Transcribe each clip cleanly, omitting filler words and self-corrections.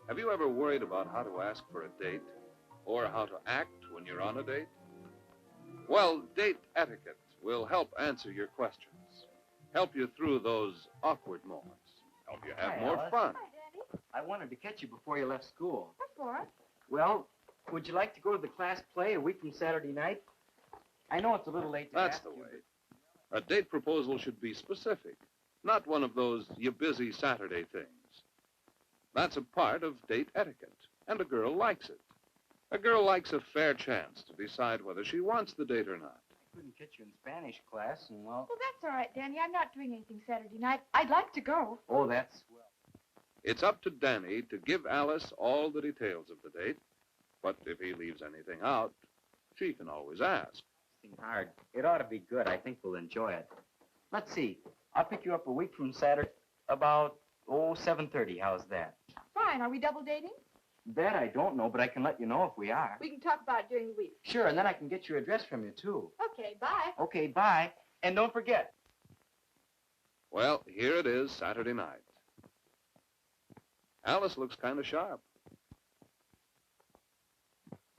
Have you ever worried about how to ask for a date or how to act when you're on a date? Well, Date Etiquette will help answer your questions, help you through those awkward moments, help you have more fun. Hi, Daddy. I wanted to catch you before you left school. What for? Well, would you like to go to the class play a week from Saturday night? I know it's a little late to That's ask the you, way. A date proposal should be specific, not one of those you busy Saturday things. That's a part of date etiquette, and a girl likes it. A girl likes a fair chance to decide whether she wants the date or not. I couldn't catch you in Spanish class, and well... Well, that's all right, Danny. I'm not doing anything Saturday night. I'd like to go. Oh, that's swell. It's up to Danny to give Alice all the details of the date, but if he leaves anything out, she can always ask. It's hard. It ought to be good. I think we'll enjoy it. Let's see. I'll pick you up a week from Saturday about, 7:30. How's that? Fine. Are we double dating? That I don't know, but I can let you know if we are. We can talk about it during the week. Sure, and then I can get your address from you, too. Okay, bye. Okay, bye. And don't forget. Well, here it is, Saturday night. Alice looks kind of sharp.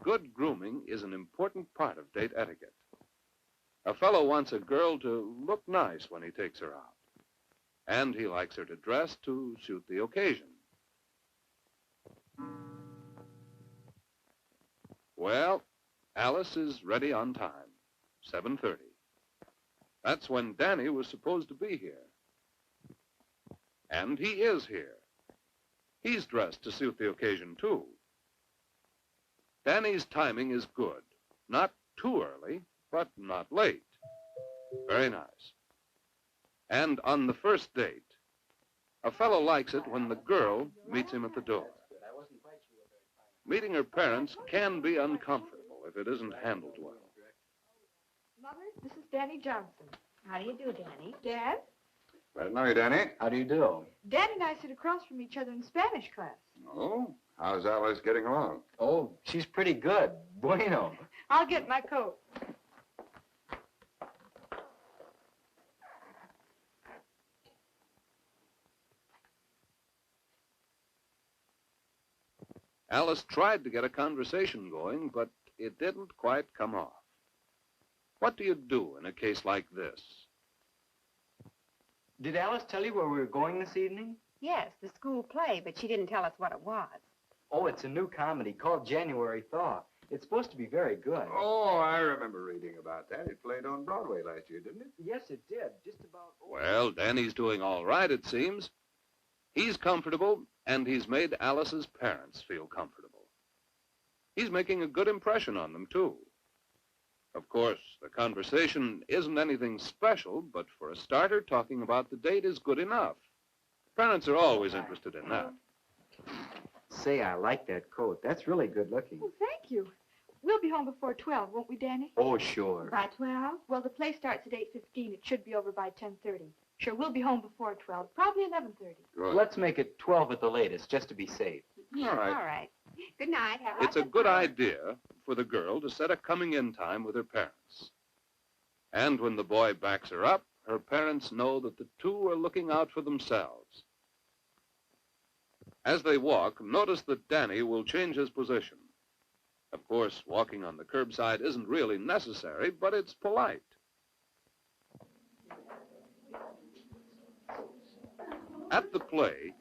Good grooming is an important part of date etiquette. A fellow wants a girl to look nice when he takes her out, and he likes her to dress to suit the occasion. Well, Alice is ready on time, 7:30. That's when Danny was supposed to be here. And he is here. He's dressed to suit the occasion, too. Danny's timing is good. Not too early, but not late. Very nice. And on the first date, a fellow likes it when the girl meets him at the door. Meeting her parents can be uncomfortable if it isn't handled well. Mother, this is Danny Johnson. How do you do, Danny? Dad? Glad to know you, Danny. How do you do? Danny and I sit across from each other in Spanish class. Oh, how's Alice getting along? Oh, she's pretty good. Bueno. I'll get my coat. Alice tried to get a conversation going, but it didn't quite come off. What do you do in a case like this? Did Alice tell you where we were going this evening? Yes, the school play, but she didn't tell us what it was. Oh, it's a new comedy called January Thaw. It's supposed to be very good. Oh, I remember reading about that. It played on Broadway last year, didn't it? Yes, it did. Just about... Well, Danny's doing all right, it seems. He's comfortable, and he's made Alice's parents feel comfortable. He's making a good impression on them, too. Of course, the conversation isn't anything special, but for a starter, talking about the date is good enough. Parents are always interested in that. Say, I like that coat. That's really good looking. Well, thank you. We'll be home before 12, won't we, Danny? Oh, sure. By 12? Well, the play starts at 8:15. It should be over by 10:30. Sure, we'll be home before 12, probably 11:30. Good. Let's make it 12 at the latest, just to be safe. All right. All right. Good night. Have It's a good idea for the girl to set a coming-in time with her parents. And when the boy backs her up, her parents know that the two are looking out for themselves. As they walk, notice that Danny will change his position. Of course, walking on the curbside isn't really necessary, but it's polite. At the play,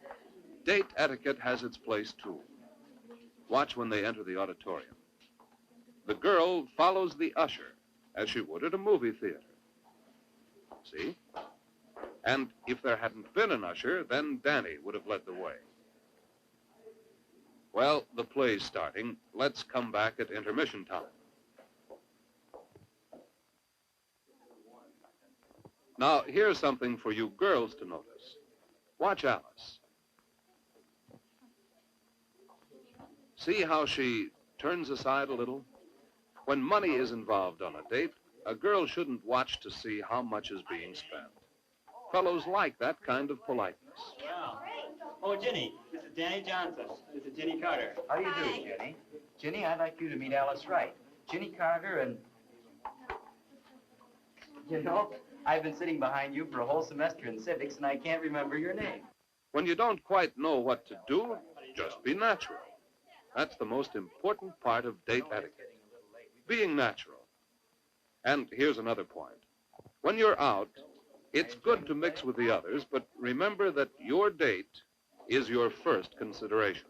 date etiquette has its place, too. Watch when they enter the auditorium. The girl follows the usher, as she would at a movie theater. See? And if there hadn't been an usher, then Danny would have led the way. Well, the play's starting. Let's come back at intermission time. Now, here's something for you girls to notice. Watch Alice. See how she turns aside a little? When money is involved on a date, A girl shouldn't watch to see how much is being spent. Fellows like that kind of politeness. Oh, Ginny, this is Danny Johnson. This is Ginny Carter. How do you do, Ginny? Ginny, I'd like you to meet Alice Wright. Ginny Carter and... You know, I've been sitting behind you for a whole semester in civics, and I can't remember your name. When you don't quite know what to do, just be natural. That's the most important part of date etiquette. Being natural. And here's another point. When you're out, it's good to mix with the others, but remember that your date is your first consideration.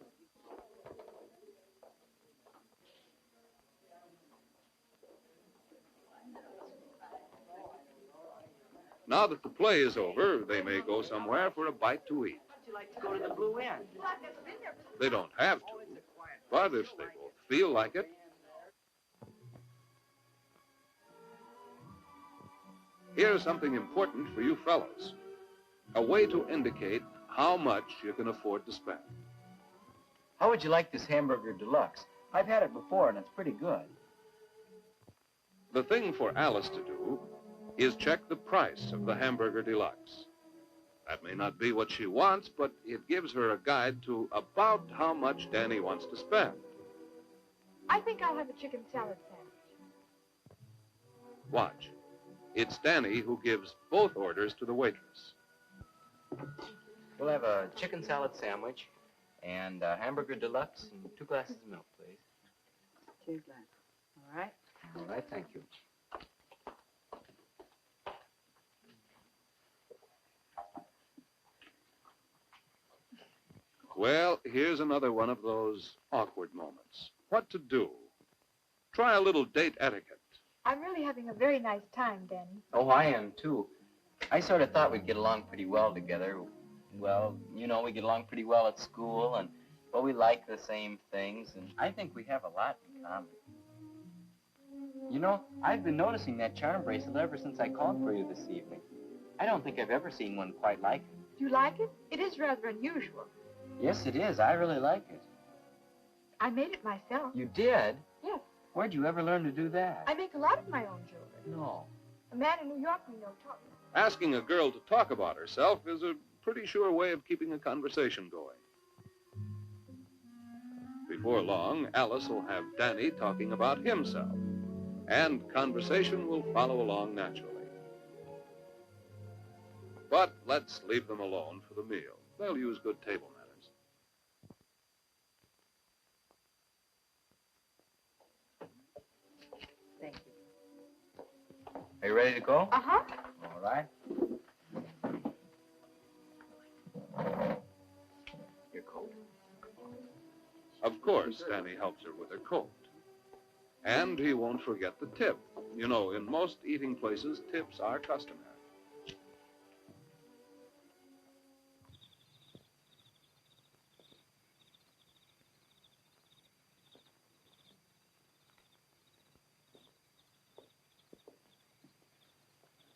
Now that the play is over, they may go somewhere for a bite to eat. Would you like to go to the Blue Inn? They don't have to, but if they both feel like it. Here's something important for you fellows. A way to indicate how much you can afford to spend. How would you like this hamburger deluxe? I've had it before, and it's pretty good. The thing for Alice to do is check the price of the hamburger deluxe. That may not be what she wants, but it gives her a guide to about how much Danny wants to spend. I think I'll have a chicken salad sandwich. Watch. It's Danny who gives both orders to the waitress. We'll have a chicken salad sandwich and a hamburger deluxe and 2 glasses of milk, please. 2 glasses. All right. All right, thank you. Well, here's another one of those awkward moments. What to do? Try a little date etiquette. I'm really having a very nice time, Danny. Oh, I am, too. I sort of thought we'd get along pretty well together. Well, you know, we get along pretty well at school, and, well, we like the same things, and I think we have a lot in common. You know, I've been noticing that charm bracelet ever since I called for you this evening. I don't think I've ever seen one quite like it. Do you like it? It is rather unusual. Yes, it is. I really like it. I made it myself. You did? Yes. Where'd you ever learn to do that? I make a lot of my own jewelry. No. A man in New York we know taught me. Asking a girl to talk about herself is a pretty sure way of keeping a conversation going. Before long, Alice will have Danny talking about himself, and conversation will follow along naturally. But let's leave them alone for the meal. They'll use good table manners. Thank you. Are you ready to go? Uh-huh. All right. Your coat. Of course, Danny helps her with her coat. And he won't forget the tip. You know, in most eating places, tips are customary.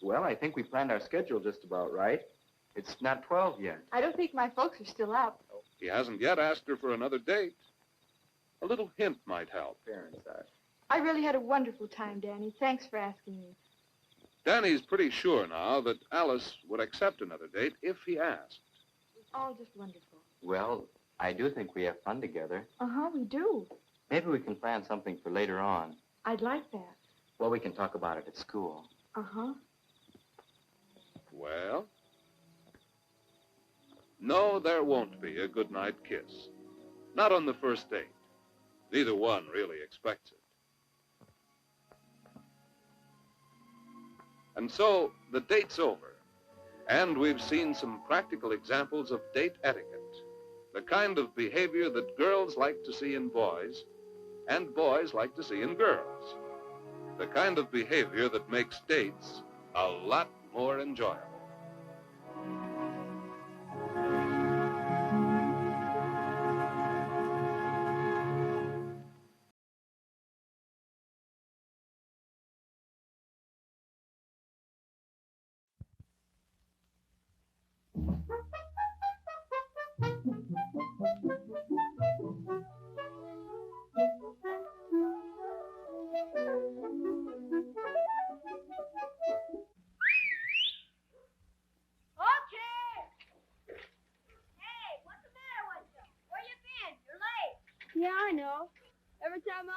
Well, I think we planned our schedule just about right. It's not 12 yet. I don't think my folks are still up. He hasn't yet asked her for another date. A little hint might help. Parents are. I really had a wonderful time, Danny. Thanks for asking me. Danny's pretty sure now that Alice would accept another date if he asked. It was all just wonderful. Well, I do think we have fun together. Uh-huh, we do. Maybe we can plan something for later on. I'd like that. Well, we can talk about it at school. Uh-huh. Well? No, there won't be a goodnight kiss. Not on the first date. Neither one really expects it. And so, the date's over. And we've seen some practical examples of date etiquette. The kind of behavior that girls like to see in boys, and boys like to see in girls. The kind of behavior that makes dates a lot more enjoyable.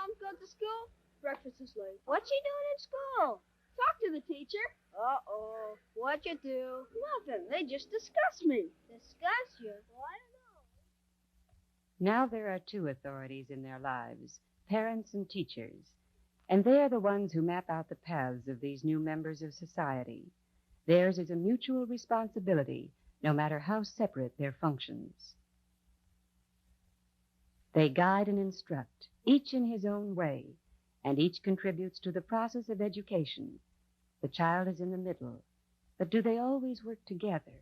Mom's going to school? Breakfast is late. What's she doing in school? Talk to the teacher. Uh-oh. What'd you do? Nothing. They just discussed me. Discuss you? Well, I don't know. Now there are two authorities in their lives, parents and teachers, and they are the ones who map out the paths of these new members of society. Theirs is a mutual responsibility, no matter how separate their functions. They guide and instruct, each in his own way, and each contributes to the process of education. The child is in the middle, but do they always work together?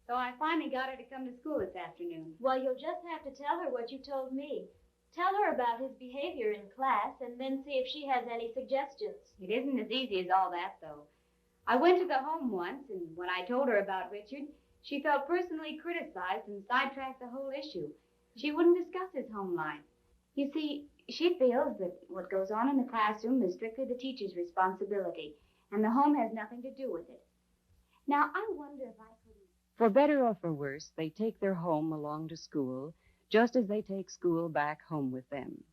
So I finally got her to come to school this afternoon. Well, you'll just have to tell her what you told me. Tell her about his behavior in class and then see if she has any suggestions. It isn't as easy as all that, though. I went to the home once, and when I told her about Richard, she felt personally criticized and sidetracked the whole issue. She wouldn't discuss his home life. You see, she feels that what goes on in the classroom is strictly the teacher's responsibility, and the home has nothing to do with it. Now, I wonder if I could... For better or for worse, they take their home along to school, just as they take school back home with them.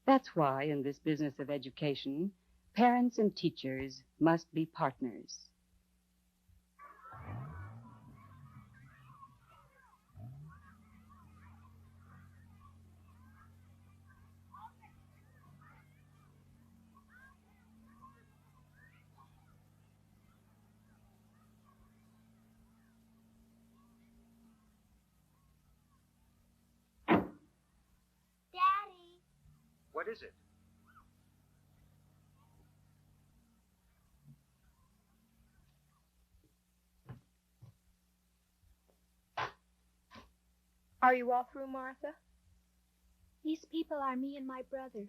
That's why, in this business of education, parents and teachers must be partners. What is it? Are you all through, Martha? These people are me and my brother.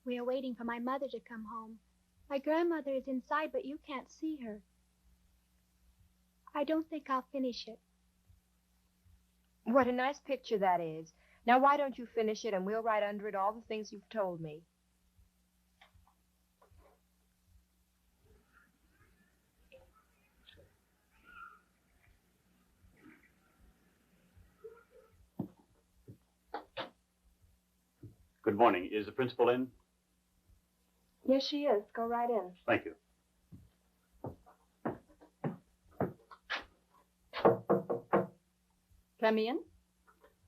We are waiting for my mother to come home. My grandmother is inside, but you can't see her. I don't think I'll finish it. What a nice picture that is. Now, why don't you finish it, and we'll write under it all the things you've told me. Good morning. Is the principal in? Yes, she is. Go right in. Thank you. Come in.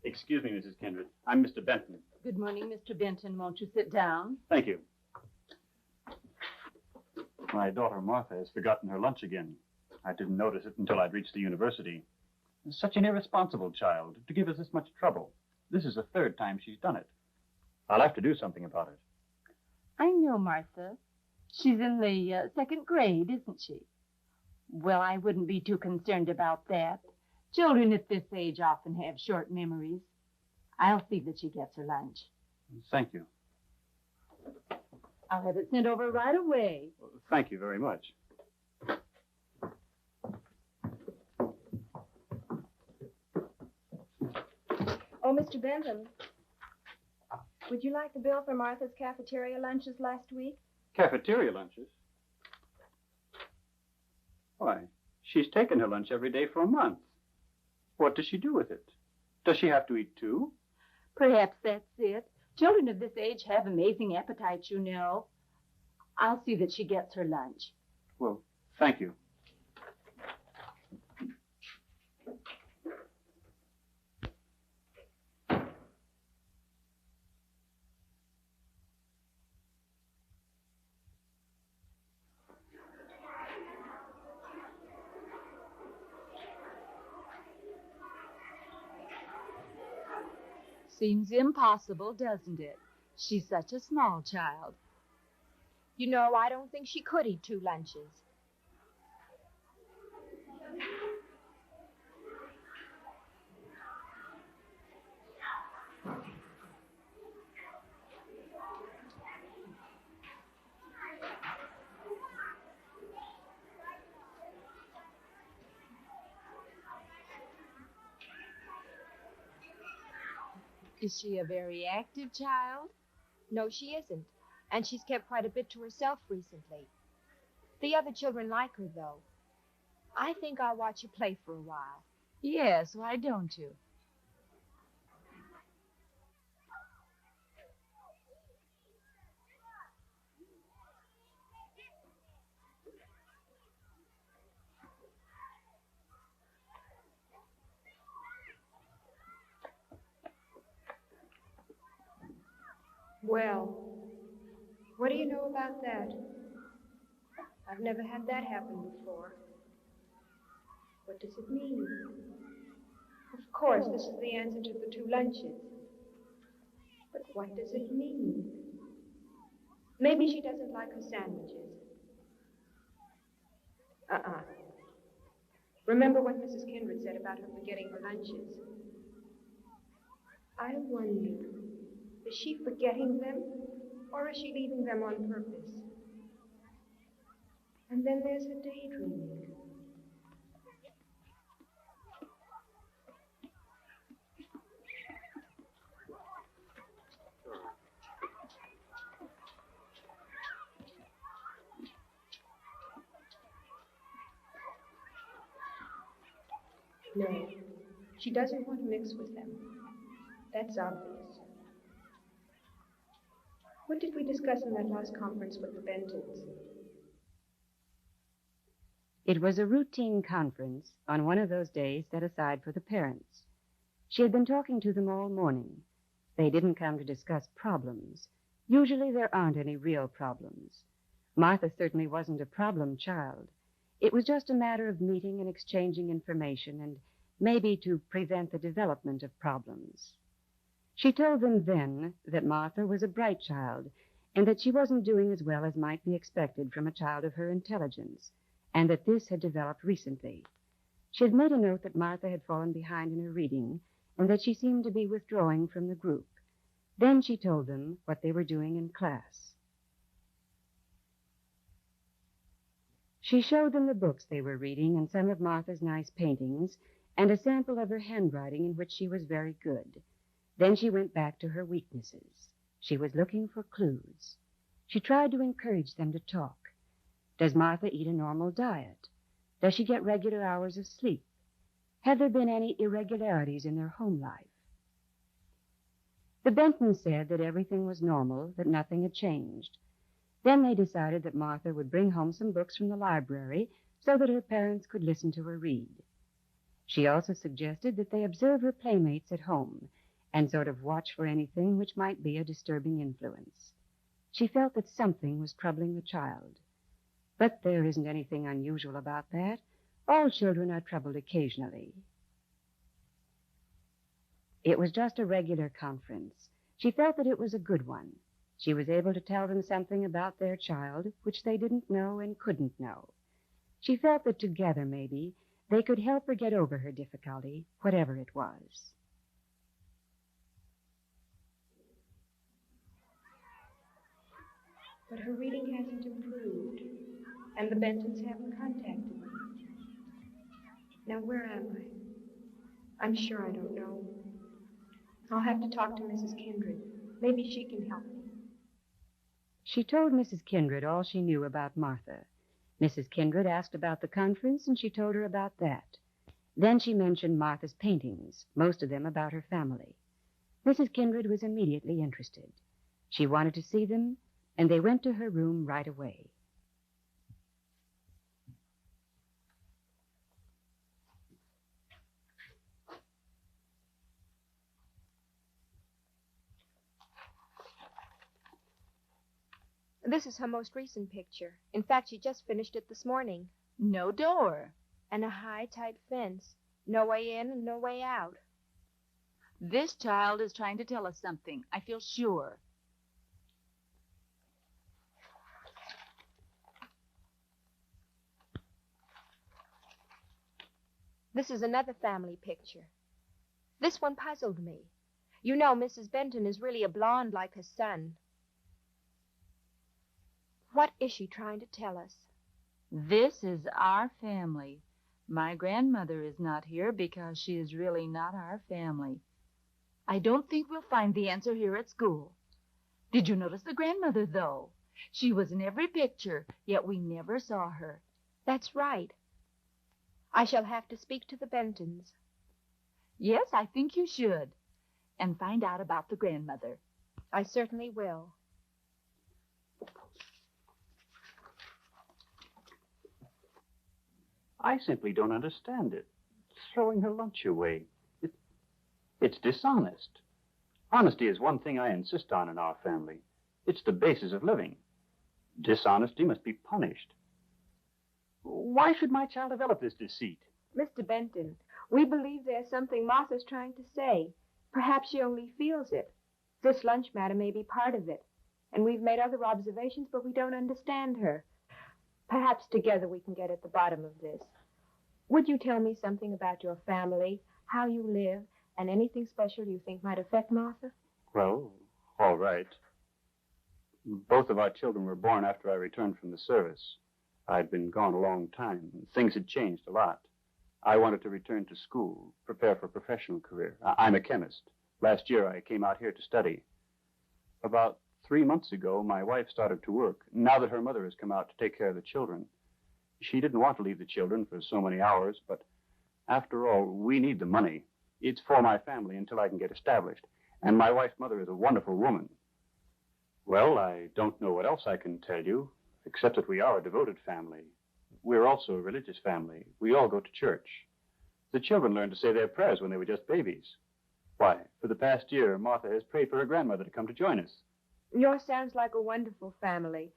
Excuse me, Mrs. Kindred. I'm Mr. Benton. Good morning, Mr. Benton. Won't you sit down? Thank you. My daughter Martha has forgotten her lunch again. I didn't notice it until I'd reached the university. Such an irresponsible child to give us this much trouble. This is the third time she's done it. I'll have to do something about it. I know, Martha. She's in the second grade, isn't she? Well, I wouldn't be too concerned about that. Children at this age often have short memories. I'll see that she gets her lunch. Thank you. I'll have it sent over right away. Thank you very much. Oh, Mr. Benton, would you like the bill for Martha's cafeteria lunches last week? Cafeteria lunches? Why, she's taken her lunch every day for a month. What does she do with it? Does she have to eat too? Perhaps that's it. Children of this age have amazing appetites, you know. I'll see that she gets her lunch. Well, thank you. Seems impossible, doesn't it? She's such a small child. You know, I don't think she could eat 2 lunches. Is she a very active child? No, she isn't. And she's kept quite a bit to herself recently. The other children like her, though. I think I'll watch her play for a while. Yes, why don't you? Well, what do you know about that? I've never had that happen before. What does it mean? Of course, this is the answer to the 2 lunches. But what does it mean? Maybe she doesn't like her sandwiches. Remember what Mrs. Kindred said about her forgetting her lunches. I wonder, is she forgetting them, or is she leaving them on purpose? And then there's her daydreaming. No, she doesn't want to mix with them. That's obvious. What did we discuss in that last conference with the Bentons? It was a routine conference on one of those days set aside for the parents. She had been talking to them all morning. They didn't come to discuss problems. Usually there aren't any real problems. Martha certainly wasn't a problem child. It was just a matter of meeting and exchanging information and maybe to prevent the development of problems. She told them then that Martha was a bright child and that she wasn't doing as well as might be expected from a child of her intelligence, and that this had developed recently. She had made a note that Martha had fallen behind in her reading and that she seemed to be withdrawing from the group. Then she told them what they were doing in class. She showed them the books they were reading and some of Martha's nice paintings and a sample of her handwriting in which she was very good. Then she went back to her weaknesses. She was looking for clues. She tried to encourage them to talk. Does Martha eat a normal diet? Does she get regular hours of sleep? Have there been any irregularities in their home life? The Bentons said that everything was normal, that nothing had changed. Then they decided that Martha would bring home some books from the library so that her parents could listen to her read. She also suggested that they observe her playmates at home and sort of watch for anything which might be a disturbing influence. She felt that something was troubling the child. But there isn't anything unusual about that. All children are troubled occasionally. It was just a regular conference. She felt that it was a good one. She was able to tell them something about their child which they didn't know and couldn't know. She felt that together, maybe, they could help her get over her difficulty, whatever it was. But her reading hasn't improved, and the Bentons haven't contacted me. Now, where am I? I'm sure I don't know. I'll have to talk to Mrs. Kindred. Maybe she can help me. She told Mrs. Kindred all she knew about Martha. Mrs. Kindred asked about the conference, and she told her about that. Then she mentioned Martha's paintings, most of them about her family. Mrs. Kindred was immediately interested. She wanted to see them, and they went to her room right away. This is her most recent picture. In fact, she just finished it this morning. No door. And a high, tight fence. No way in and no way out. This child is trying to tell us something. I feel sure. This is another family picture. This one puzzled me. You know, Mrs. Benton is really a blonde like her son. What is she trying to tell us? This is our family. My grandmother is not here because she is really not our family. I don't think we'll find the answer here at school. Did you notice the grandmother, though? She was in every picture, yet we never saw her. That's right. I shall have to speak to the Bentons. Yes, I think you should. And find out about the grandmother. I certainly will. I simply don't understand it. Throwing her lunch away. It's dishonest. Honesty is one thing I insist on in our family. It's the basis of living. Dishonesty must be punished. Why should my child develop this deceit? Mr. Benton, we believe there's something Martha's trying to say. Perhaps she only feels it. This lunch matter may be part of it. And we've made other observations, but we don't understand her. Perhaps together we can get at the bottom of this. Would you tell me something about your family, how you live, and anything special you think might affect Martha? Well, all right. Both of our children were born after I returned from the service. I'd been gone a long time. Things had changed a lot. I wanted to return to school, prepare for a professional career. I'm a chemist. Last year I came out here to study. About 3 months ago, my wife started to work. Now that her mother has come out to take care of the children, she didn't want to leave the children for so many hours, but after all, we need the money. It's for my family until I can get established. And my wife's mother is a wonderful woman. Well, I don't know what else I can tell you, except that we are a devoted family. We're also a religious family. We all go to church. The children learned to say their prayers when they were just babies. Why, for the past year, Martha has prayed for her grandmother to come to join us. Yours sounds like a wonderful family.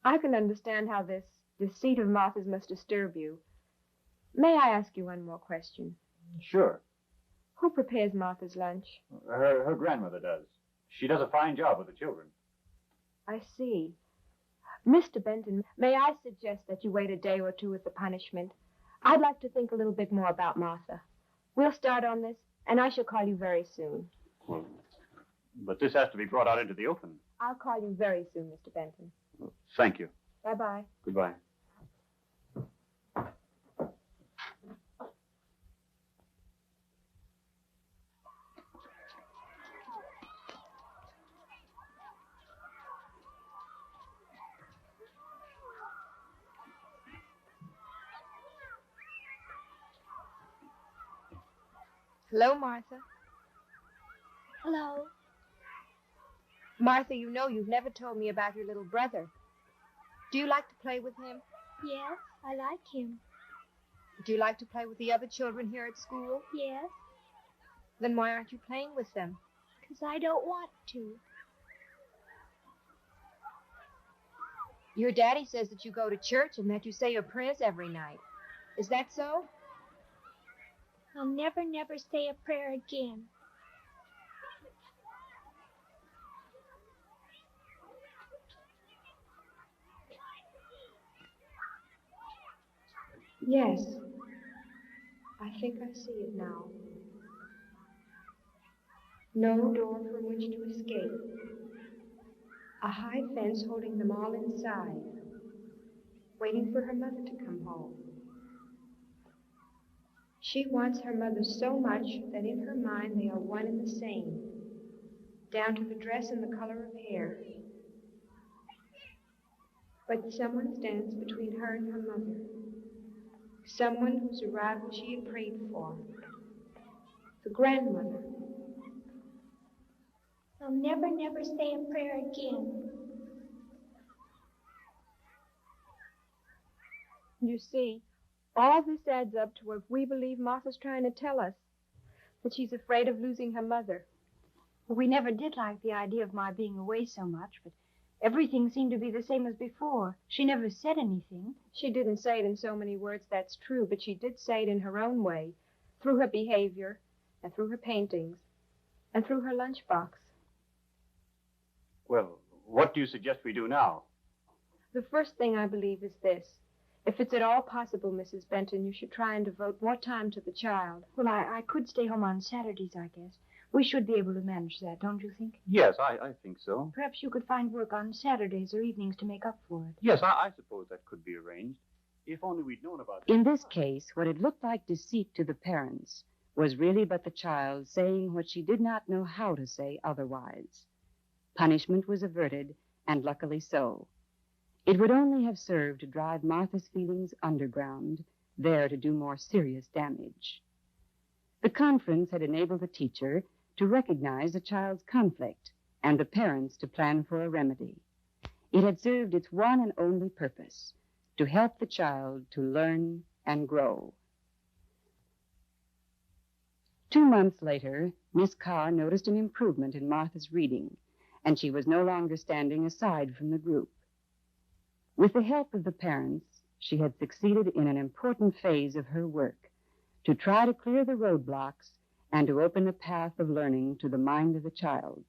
I can understand how this deceit of Martha's must disturb you. May I ask you one more question? Sure. Who prepares Martha's lunch? Her grandmother does. She does a fine job with the children. I see. Mr. Benton, may I suggest that you wait a day or two with the punishment? I'd like to think a little bit more about Martha. We'll start on this, and I shall call you very soon. Well, but this has to be brought out into the open. I'll call you very soon, Mr. Benton. Thank you. Bye-bye. Goodbye. Hello, Martha. Hello. Martha, you know you've never told me about your little brother. Do you like to play with him? Yes, I like him. Do you like to play with the other children here at school? Yes, Then why aren't you playing with them? 'cause I don't want to. Your daddy says that you go to church and that you say your prayers every night. Is that so? I'll never, never say a prayer again. Yes. I think I see it now. No door from which to escape. A high fence holding them all inside, waiting for her mother to come home. She wants her mother so much that in her mind they are one and the same, down to the dress and the color of hair. But someone stands between her and her mother. Someone whose arrival she had prayed for. The grandmother. I'll never, never say a prayer again. You see, all this adds up to what we believe Martha's trying to tell us, that she's afraid of losing her mother. We never did like the idea of my being away so much, but everything seemed to be the same as before. She never said anything. She didn't say it in so many words, that's true, but she did say it in her own way, through her behavior, and through her paintings, and through her lunchbox. Well, what do you suggest we do now? The first thing I believe is this. If it's at all possible, Mrs. Benton, you should try and devote more time to the child. Well, I could stay home on Saturdays, I guess. We should be able to manage that, don't you think? Yes, I think so. Perhaps you could find work on Saturdays or evenings to make up for it. Yes, I suppose that could be arranged. If only we'd known about it. In this case, what had looked like deceit to the parents was really but the child saying what she did not know how to say otherwise. Punishment was averted, and luckily so. It would only have served to drive Martha's feelings underground, there to do more serious damage. The conference had enabled the teacher to recognize the child's conflict and the parents to plan for a remedy. It had served its one and only purpose, to help the child to learn and grow. 2 months later, Miss Carr noticed an improvement in Martha's reading, and she was no longer standing aside from the group. With the help of the parents, she had succeeded in an important phase of her work, to try to clear the roadblocks and to open a path of learning to the mind of the child.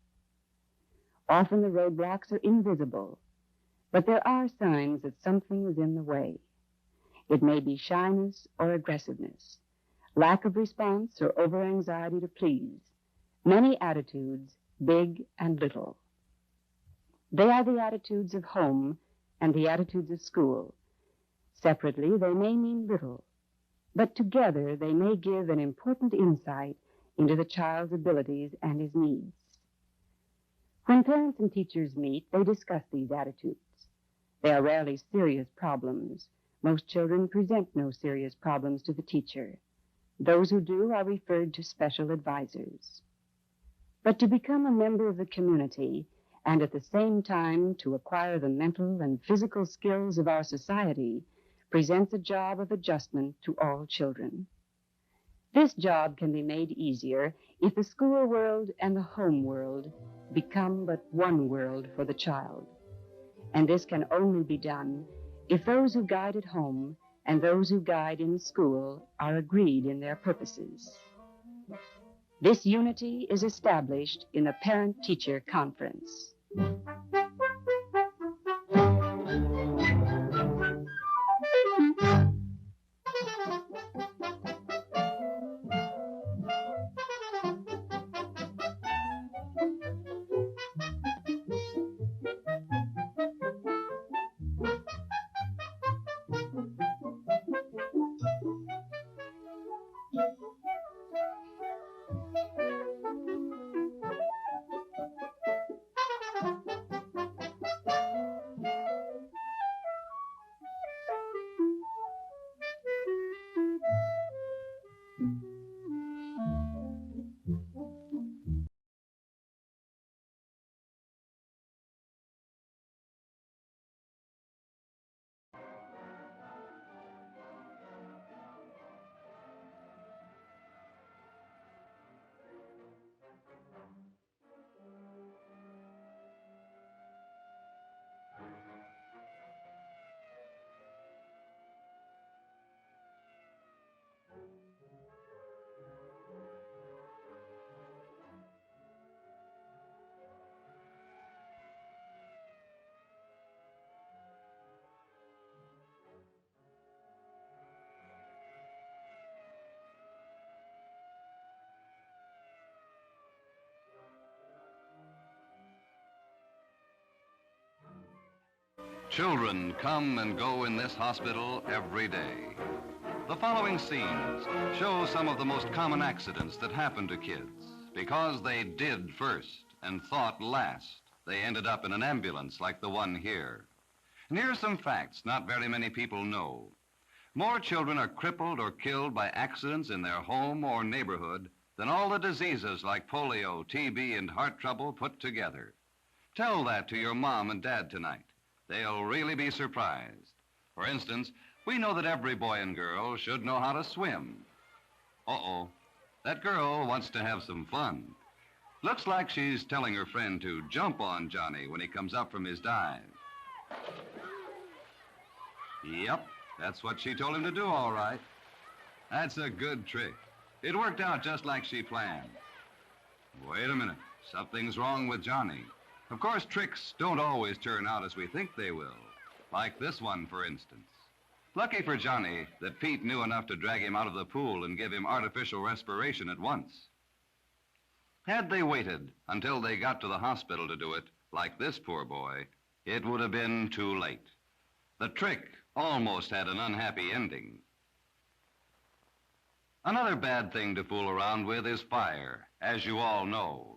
Often the roadblocks are invisible, but there are signs that something is in the way. It may be shyness or aggressiveness, lack of response or over-anxiety to please, many attitudes, big and little. They are the attitudes of home and the attitudes of school. Separately, they may mean little, but together they may give an important insight into the child's abilities and his needs. When parents and teachers meet, they discuss these attitudes. They are rarely serious problems. Most children present no serious problems to the teacher. Those who do are referred to special advisors. But to become a member of the community and at the same time to acquire the mental and physical skills of our society presents a job of adjustment to all children. This job can be made easier if the school world and the home world become but one world for the child. And this can only be done if those who guide at home and those who guide in school are agreed in their purposes. This unity is established in the Parent-Teacher Conference. Children come and go in this hospital every day. The following scenes show some of the most common accidents that happen to kids. Because they did first and thought last, they ended up in an ambulance like the one here. And here are some facts not very many people know. More children are crippled or killed by accidents in their home or neighborhood than all the diseases like polio, TB, and heart trouble put together. Tell that to your mom and dad tonight. They'll really be surprised. For instance, we know that every boy and girl should know how to swim. Uh-oh, that girl wants to have some fun. Looks like she's telling her friend to jump on Johnny when he comes up from his dive. Yep, that's what she told him to do, all right. That's a good trick. It worked out just like she planned. Wait a minute, something's wrong with Johnny. Of course, tricks don't always turn out as we think they will. Like this one, for instance. Lucky for Johnny that Pete knew enough to drag him out of the pool and give him artificial respiration at once. Had they waited until they got to the hospital to do it, like this poor boy, it would have been too late. The trick almost had an unhappy ending. Another bad thing to fool around with is fire, as you all know.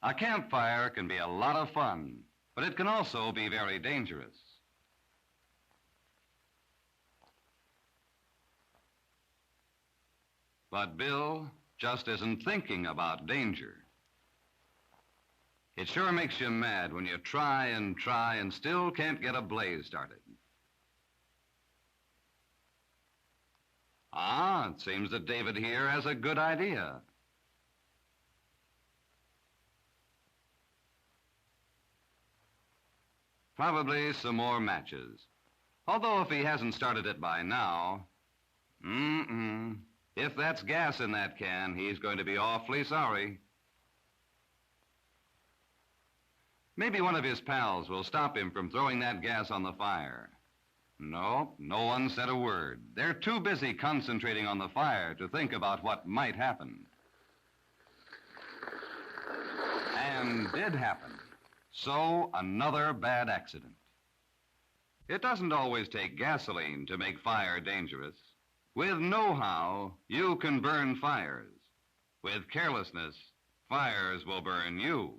A campfire can be a lot of fun, but it can also be very dangerous. But Bill just isn't thinking about danger. It sure makes you mad when you try and still can't get a blaze started. Ah, it seems that David here has a good idea. Probably some more matches. Although if he hasn't started it by now, if that's gas in that can, he's going to be awfully sorry. Maybe one of his pals will stop him from throwing that gas on the fire. No, no one said a word. They're too busy concentrating on the fire to think about what might happen. And did happen. So, another bad accident. It doesn't always take gasoline to make fire dangerous. With know-how, you can burn fires. With carelessness, fires will burn you.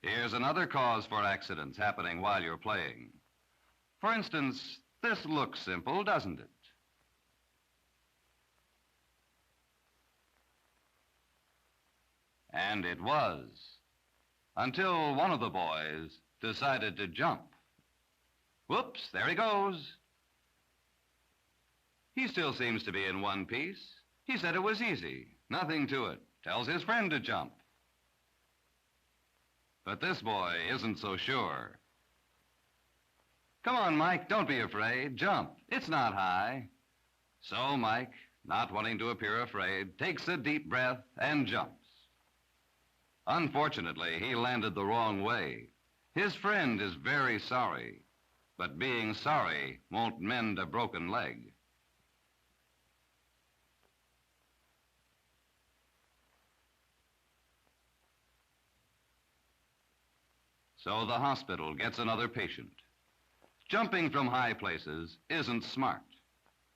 Here's another cause for accidents happening while you're playing. For instance, this looks simple, doesn't it? And it was, until one of the boys decided to jump. Whoops, there he goes. He still seems to be in one piece. He said it was easy, nothing to it. Tells his friend to jump. But this boy isn't so sure. Come on, Mike, don't be afraid. Jump. It's not high. So Mike, not wanting to appear afraid, takes a deep breath and jumps. Unfortunately, he landed the wrong way. His friend is very sorry, but being sorry won't mend a broken leg. So the hospital gets another patient. Jumping from high places isn't smart,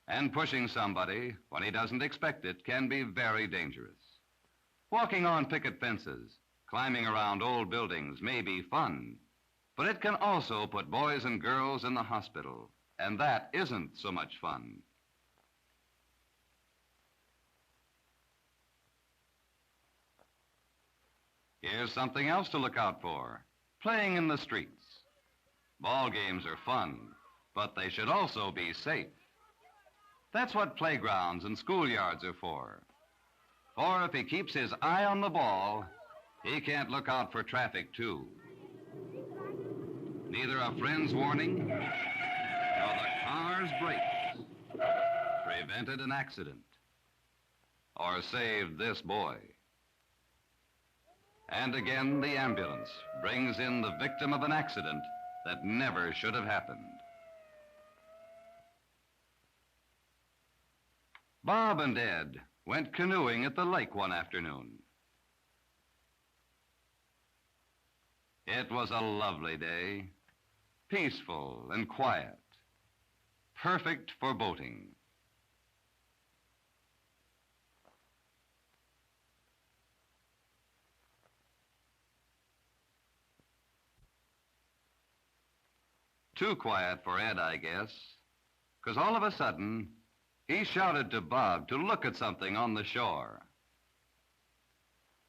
and pushing somebody when he doesn't expect it can be very dangerous. Walking on picket fences, climbing around old buildings may be fun, but it can also put boys and girls in the hospital, and that isn't so much fun. Here's something else to look out for. Playing in the streets. Ball games are fun, but they should also be safe. That's what playgrounds and schoolyards are for. For if he keeps his eye on the ball, he can't look out for traffic, too. Neither a friend's warning nor the car's brakes prevented an accident or saved this boy. And again, the ambulance brings in the victim of an accident that never should have happened. Bob and Ed went canoeing at the lake one afternoon. It was a lovely day, peaceful and quiet, perfect for boating. Too quiet for Ed, I guess, because all of a sudden, he shouted to Bob to look at something on the shore.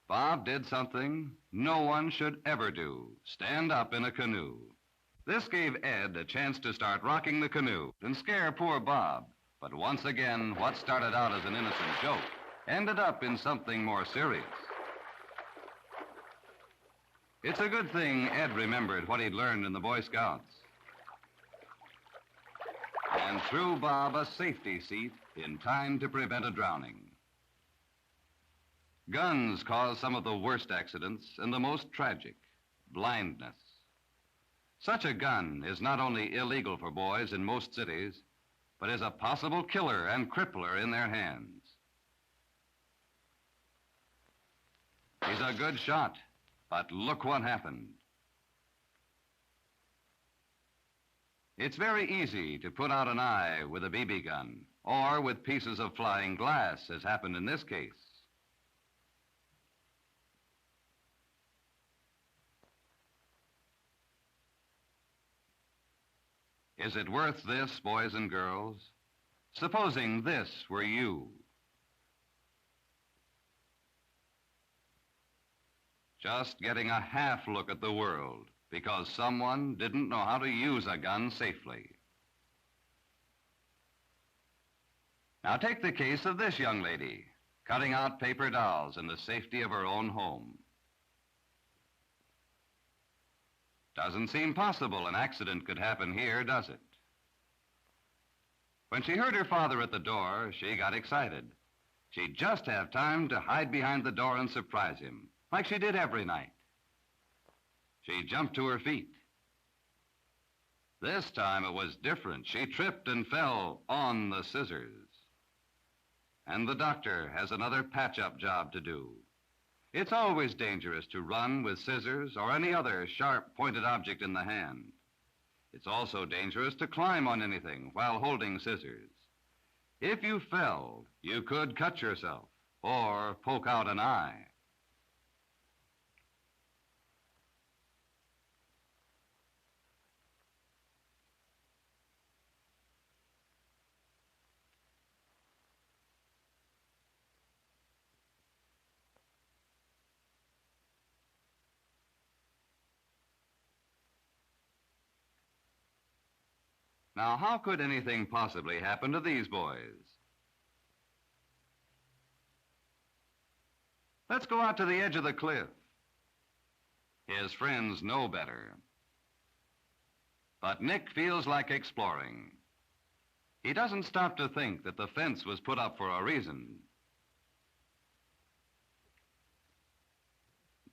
Bob did something no one should ever do, stand up in a canoe. This gave Ed a chance to start rocking the canoe and scare poor Bob. But once again, what started out as an innocent joke ended up in something more serious. It's a good thing Ed remembered what he'd learned in the Boy Scouts and threw Bob a safety seat in time to prevent a drowning. Guns cause some of the worst accidents and the most tragic, blindness. Such a gun is not only illegal for boys in most cities, but is a possible killer and crippler in their hands. He's a good shot, but look what happened. It's very easy to put out an eye with a BB gun or with pieces of flying glass, as happened in this case. Is it worth this, boys and girls? Supposing this were you. Just getting a half look at the world because someone didn't know how to use a gun safely. Now take the case of this young lady, cutting out paper dolls in the safety of her own home. Doesn't seem possible an accident could happen here, does it? When she heard her father at the door, she got excited. She'd just have time to hide behind the door and surprise him, like she did every night. She jumped to her feet. This time it was different. She tripped and fell on the scissors. And the doctor has another patch-up job to do. It's always dangerous to run with scissors or any other sharp-pointed object in the hand. It's also dangerous to climb on anything while holding scissors. If you fell, you could cut yourself or poke out an eye. Now, how could anything possibly happen to these boys? Let's go out to the edge of the cliff. His friends know better. But Nick feels like exploring. He doesn't stop to think that the fence was put up for a reason.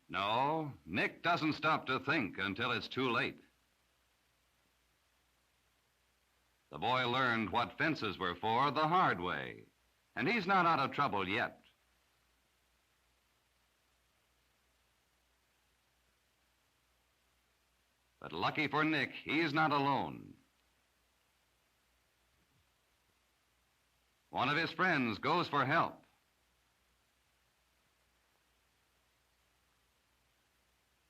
No, Nick doesn't stop to think until it's too late. The boy learned what fences were for the hard way, and he's not out of trouble yet. But lucky for Nick, he's not alone. One of his friends goes for help.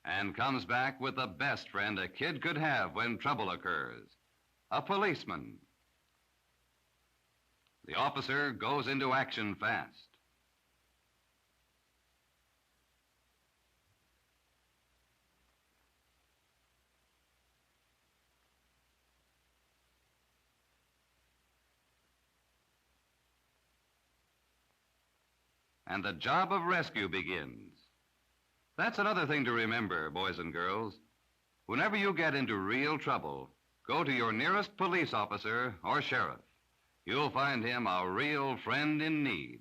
And comes back with the best friend a kid could have when trouble occurs. A policeman. The officer goes into action fast. And the job of rescue begins. That's another thing to remember, boys and girls. Whenever you get into real trouble, go to your nearest police officer or sheriff. You'll find him a real friend in need.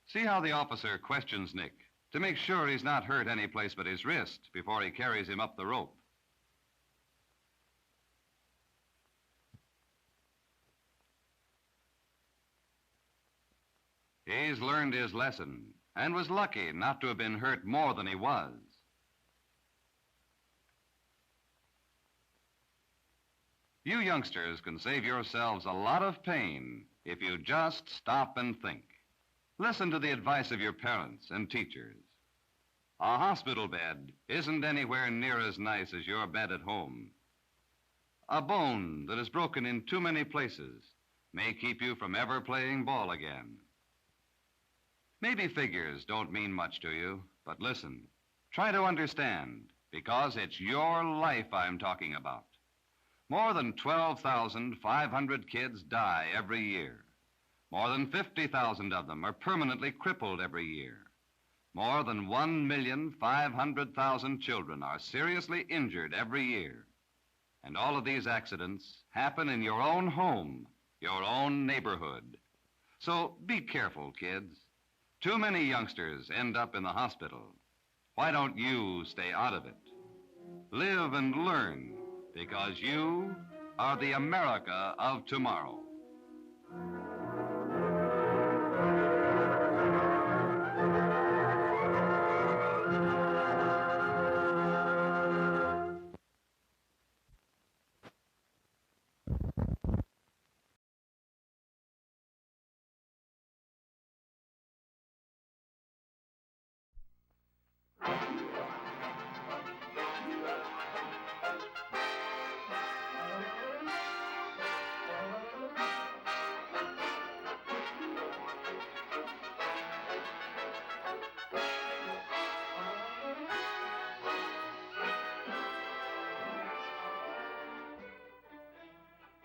See how the officer questions Nick to make sure he's not hurt any place but his wrist before he carries him up the rope. He's learned his lesson and was lucky not to have been hurt more than he was. You youngsters can save yourselves a lot of pain if you just stop and think. Listen to the advice of your parents and teachers. A hospital bed isn't anywhere near as nice as your bed at home. A bone that is broken in too many places may keep you from ever playing ball again. Maybe figures don't mean much to you, but listen, try to understand, because it's your life I'm talking about. More than 12,500 kids die every year. More than 50,000 of them are permanently crippled every year. More than 1,500,000 children are seriously injured every year. And all of these accidents happen in your own home, your own neighborhood. So be careful, kids. Too many youngsters end up in the hospital. Why don't you stay out of it? Live and learn, because you are the America of tomorrow.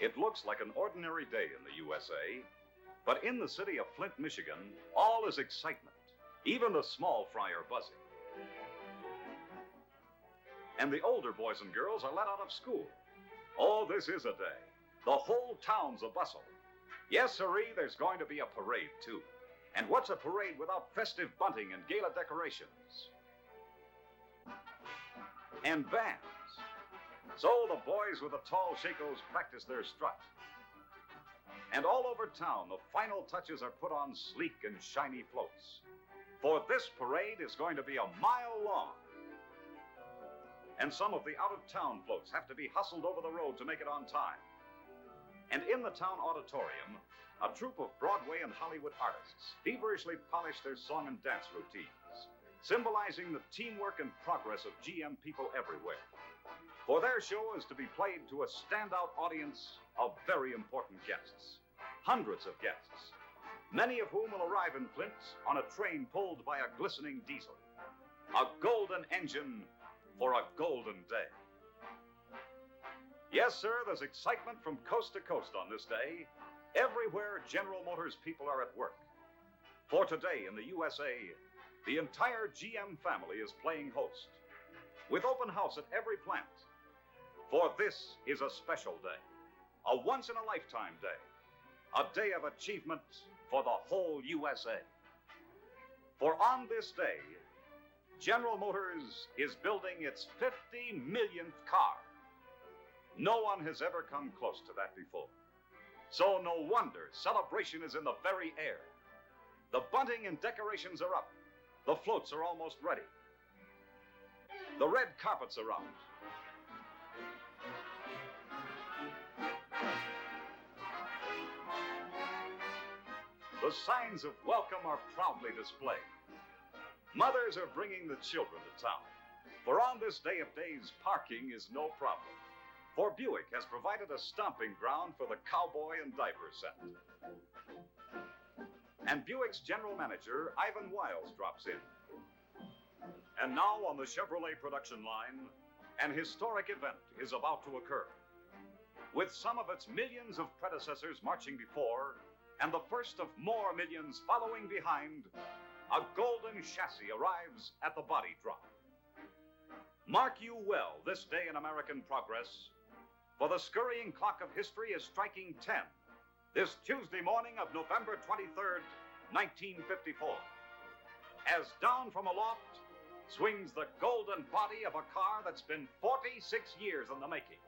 It looks like an ordinary day in the USA, but in the city of Flint, Michigan, all is excitement. Even the small fry are buzzing. And the older boys and girls are let out of school. Oh, this is a day. The whole town's a bustle. Yes, sirree, there's going to be a parade, too. And what's a parade without festive bunting and gala decorations? And bands. So the boys with the tall shakos practice their strut. And all over town, the final touches are put on sleek and shiny floats. For this parade is going to be a mile long. And some of the out-of-town floats have to be hustled over the road to make it on time. And in the town auditorium, a troupe of Broadway and Hollywood artists feverishly polish their song and dance routines, symbolizing the teamwork and progress of GM people everywhere. For their show is to be played to a standout audience of very important guests. Hundreds of guests, many of whom will arrive in Flint on a train pulled by a glistening diesel. A golden engine for a golden day. Yes, sir, there's excitement from coast to coast on this day. Everywhere General Motors people are at work. For today in the USA, the entire GM family is playing host, with open house at every plant. For this is a special day, a once-in-a-lifetime day, a day of achievement for the whole USA. For on this day, General Motors is building its 50 millionth car. No one has ever come close to that before. So no wonder celebration is in the very air. The bunting and decorations are up. The floats are almost ready. The red carpets are out. The signs of welcome are proudly displayed. Mothers are bringing the children to town, for on this day of days, parking is no problem. For Buick has provided a stomping ground for the cowboy and diaper set. And Buick's general manager, Ivan Wiles, drops in. And now on the Chevrolet production line, an historic event is about to occur. With some of its millions of predecessors marching before, and the first of more millions following behind, a golden chassis arrives at the body drop. Mark you well this day in American progress, for the scurrying clock of history is striking 10 this Tuesday morning of November 23rd, 1954. As down from aloft swings the golden body of a car that's been 46 years in the making.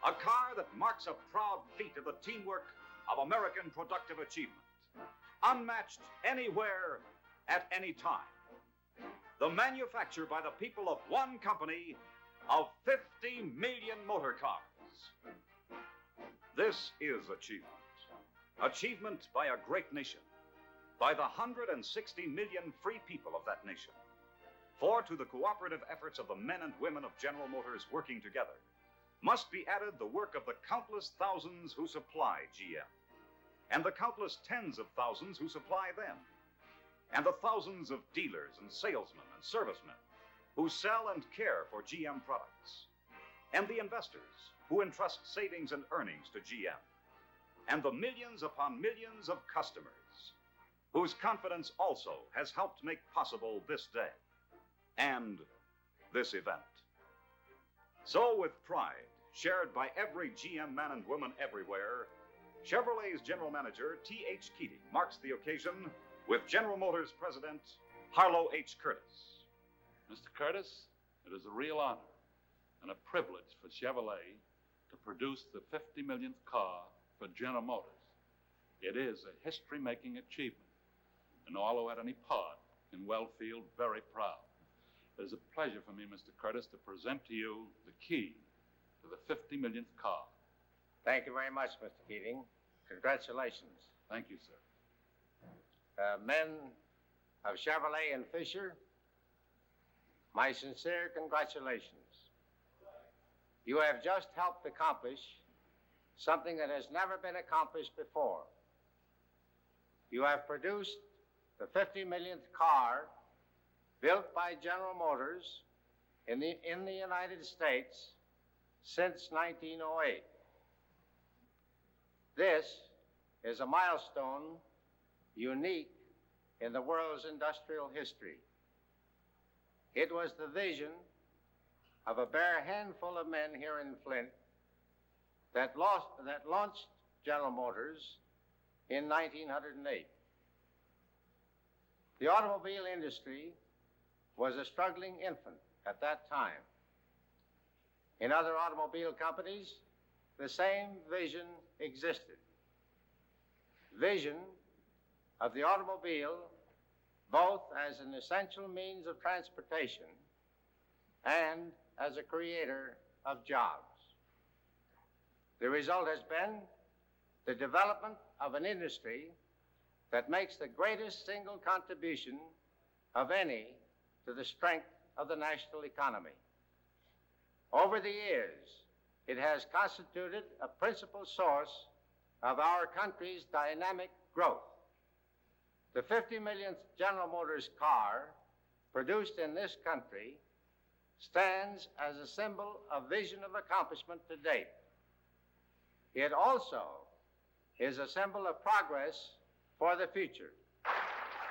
A car that marks a proud feat of the teamwork of American productive achievement, unmatched anywhere at any time. The manufacture by the people of one company of 50 million motor cars. This is achievement. Achievement by a great nation, by the 160 million free people of that nation. For to the cooperative efforts of the men and women of General Motors working together must be added the work of the countless thousands who supply GM, and the countless tens of thousands who supply them, and the thousands of dealers and salesmen and servicemen who sell and care for GM products, and the investors who entrust savings and earnings to GM, and the millions upon millions of customers whose confidence also has helped make possible this day and this event. So with pride, shared by every GM man and woman everywhere, Chevrolet's general manager, T.H. Keating, marks the occasion with General Motors President Harlow H. Curtis. Mr. Curtis, it is a real honor and a privilege for Chevrolet to produce the 50 millionth car for General Motors. It is a history-making achievement, and all who had any part can well feel very proud. It is a pleasure for me, Mr. Curtis, to present to you the key to the 50 millionth car. Thank you very much, Mr. Keating. Congratulations. Thank you, sir. Men of Chevrolet and Fisher, my sincere congratulations. You have just helped accomplish something that has never been accomplished before. You have produced the 50 millionth car built by General Motors in the United States since 1908. This is a milestone unique in the world's industrial history. It was the vision of a bare handful of men here in Flint that launched General Motors in 1908. The automobile industry was a struggling infant at that time. In other automobile companies, the same vision existed. Vision of the automobile both as an essential means of transportation and as a creator of jobs. The result has been the development of an industry that makes the greatest single contribution of any to the strength of the national economy. Over the years, it has constituted a principal source of our country's dynamic growth. The 50 millionth General Motors car produced in this country stands as a symbol of vision of accomplishment to date. It also is a symbol of progress for the future.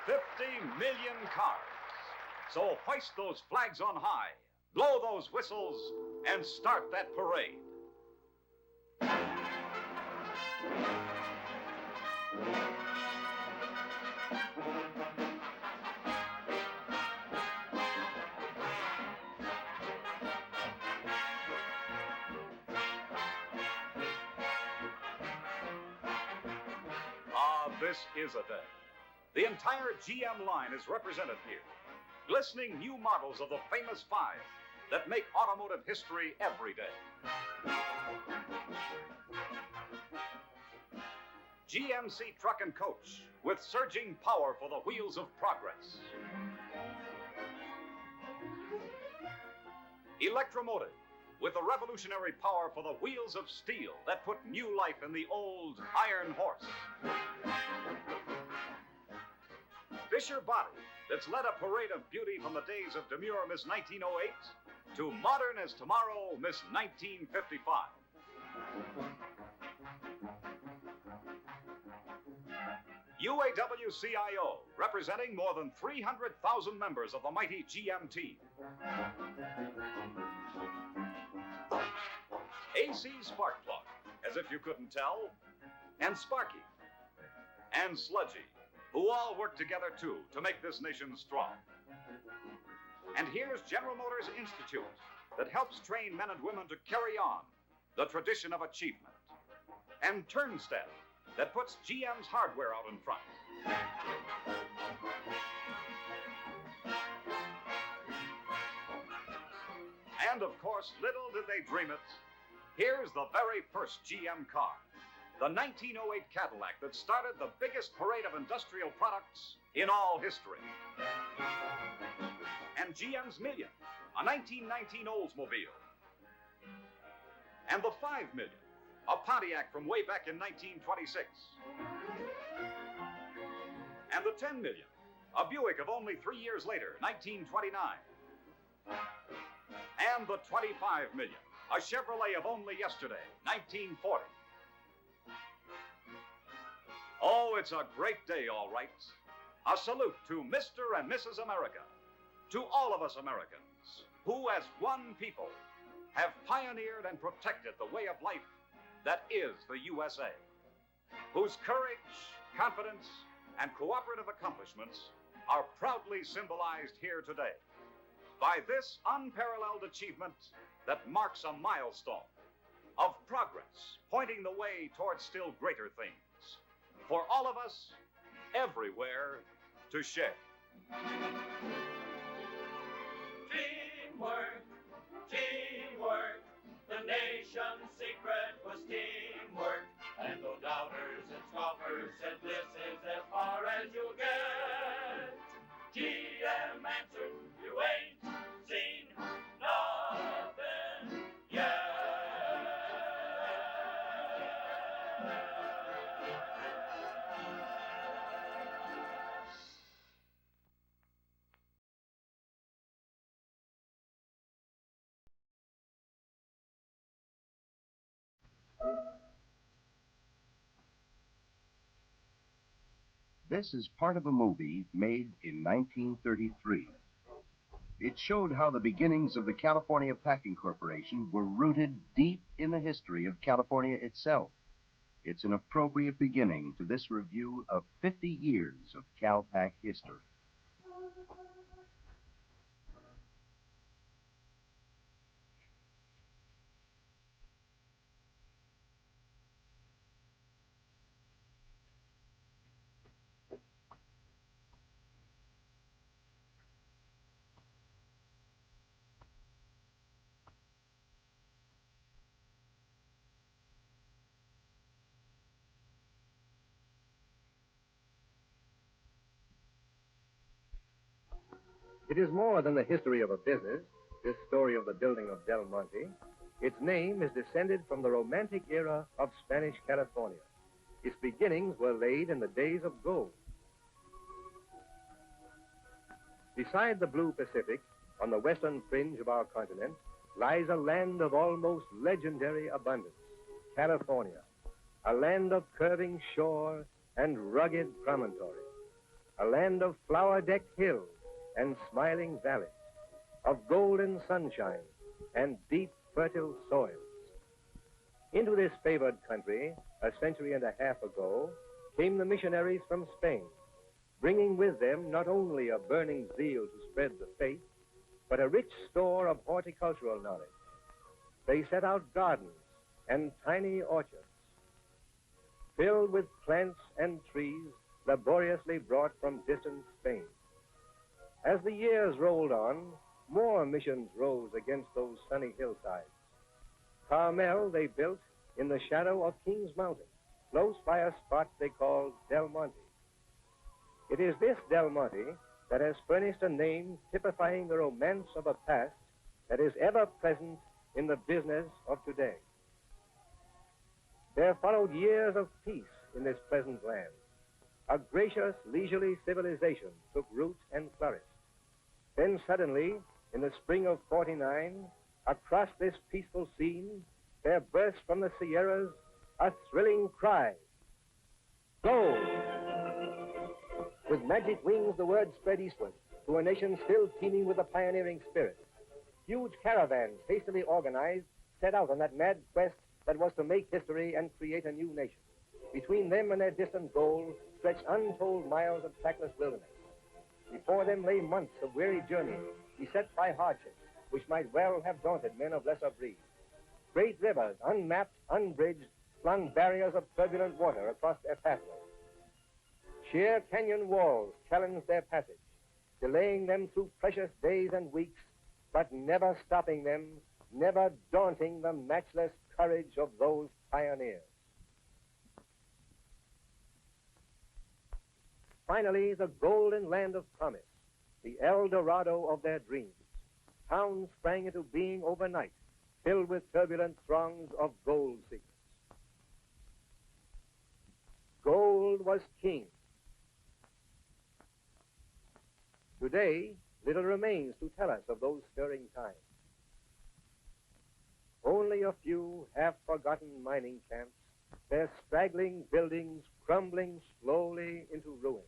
50 million cars. So hoist those flags on high, blow those whistles, and start that parade. This is a day. The entire GM line is represented here. Glistening new models of the famous five that make automotive history every day. GMC Truck and Coach with surging power for the wheels of progress. Electromotive with the revolutionary power for the wheels of steel that put new life in the old iron horse. Fisher Body that's led a parade of beauty from the days of demure Miss 1908 to modern as tomorrow Miss 1955. UAW-CIO, representing more than 300,000 members of the mighty GM team. AC Sparkplug, as if you couldn't tell, and Sparky, and Sludgy, who all work together, too, to make this nation strong. And here's General Motors Institute that helps train men and women to carry on the tradition of achievement. And Turnstile that puts GM's hardware out in front. And, of course, little did they dream it, here's the very first GM car. The 1908 Cadillac that started the biggest parade of industrial products in all history. And GM's Million, a 1919 Oldsmobile. And the 5 Million, a Pontiac from way back in 1926. And the 10 Million, a Buick of only 3 years later, 1929. And the 25 Million, a Chevrolet of only yesterday, 1940. Oh, it's a great day, all right. A salute to Mr. and Mrs. America, to all of us Americans, who as one people have pioneered and protected the way of life that is the USA, whose courage, confidence, and cooperative accomplishments are proudly symbolized here today by this unparalleled achievement that marks a milestone of progress, pointing the way towards still greater things for all of us, everywhere, to share. Teamwork, teamwork, the nation's secret was teamwork. And though doubters and scoffers said this is as far as you'll get, GM answered, you ain't seen nothing yet. This is part of a movie made in 1933. It showed how the beginnings of the California Packing Corporation were rooted deep in the history of California itself. It's an appropriate beginning to this review of 50 years of CalPac history. It is more than the history of a business, this story of the building of Del Monte. Its name is descended from the romantic era of Spanish California. Its beginnings were laid in the days of gold. Beside the blue Pacific, on the western fringe of our continent, lies a land of almost legendary abundance, California, a land of curving shore and rugged promontory, a land of flower-decked hills and smiling valleys, of golden sunshine and deep, fertile soils. Into this favored country, a century and a half ago, came the missionaries from Spain, bringing with them not only a burning zeal to spread the faith, but a rich store of horticultural knowledge. They set out gardens and tiny orchards, filled with plants and trees laboriously brought from distant Spain. As the years rolled on, more missions rose against those sunny hillsides. Carmel they built in the shadow of Kings Mountain, close by a spot they called Del Monte. It is this Del Monte that has furnished a name typifying the romance of a past that is ever present in the business of today. There followed years of peace in this pleasant land. A gracious, leisurely civilization took root and flourished. Then suddenly, in the spring of '49, across this peaceful scene, there burst from the Sierras a thrilling cry. Gold! With magic wings, the word spread eastward to a nation still teeming with a pioneering spirit. Huge caravans, hastily organized, set out on that mad quest that was to make history and create a new nation. Between them and their distant goal stretched untold miles of trackless wilderness. Before them lay months of weary journeying, beset by hardships, which might well have daunted men of lesser breed. Great rivers, unmapped, unbridged, flung barriers of turbulent water across their pathway. Sheer canyon walls challenged their passage, delaying them through precious days and weeks, but never stopping them, never daunting the matchless courage of those pioneers. Finally, the golden land of promise, the El Dorado of their dreams. Towns sprang into being overnight, filled with turbulent throngs of gold seekers. Gold was king. Today, little remains to tell us of those stirring times. Only a few half-forgotten mining camps, their straggling buildings crumbling slowly into ruin.